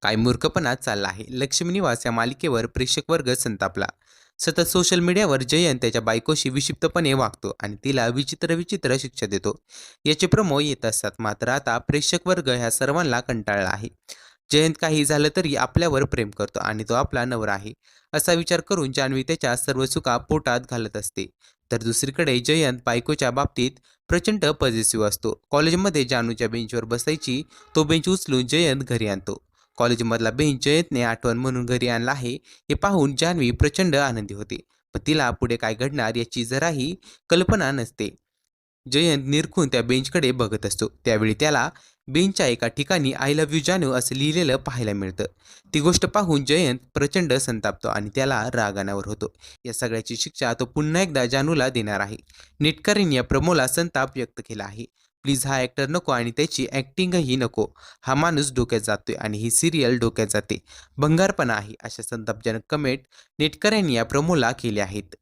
काय मूर्खपणा चालला आहे. लक्ष्मी निवास या मालिकेवर प्रेक्षक वर्ग संतापला. सतत सोशल मीडियावर जयंत त्याच्या बायकोशी विक्षिप्तपणे वागतो आणि तिला विचित्र विचित्र शिक्षा देतो. याचे प्रोमो येत असतात. मात्र आता प्रेक्षक वर्ग ह्या सर्वांना कंटाळला आहे. जयंत काही झालं तरी आपल्यावर प्रेम करतो आणि तो आपला नवरा आहे असा विचार करून जान्हवी त्याच्या सर्व चुका पोटात घालत असते. तर दुसरीकडे जयंत बायकोच्या बाबतीत प्रचंड पॉझिटिव्ह असतो. कॉलेजमध्ये जानूच्या बेंचवर बसायची तो बेंच उचलून जयंत घरी आणतो. कॉलेजमधला बेंच जयंतने आठवण म्हणून घरी आणला आहे हे पाहून जान्हवी प्रचंड आनंदी होते. पण तिला पुढे काय घडणार याची जराही कल्पना नसते. जयंत निरखून त्या बेंचकडे बघत असतो. त्यावेळी त्याला बेंचच्या एका ठिकाणी आय लव्ह यू जानू असं लिहिलेलं पाहायला मिळतं. ती गोष्ट पाहून जयंत प्रचंड संतापतो आणि त्याला राग अनावर होतो. या सगळ्याची शिक्षा तो पुन्हा एकदा जानूला देणार आहे. नेटकरींनी या प्रमोला संताप व्यक्त केला आहे. प्लीज हा ॲक्टर नको आणि त्याची ॲक्टिंगही नको. हा माणूस डोक्यात जातोय आणि ही सिरियल डोक्यात जाते. भंगारपणा आहे अशा संतापजनक कमेंट नेटकऱ्यांनी या प्रमोला केल्या आहेत.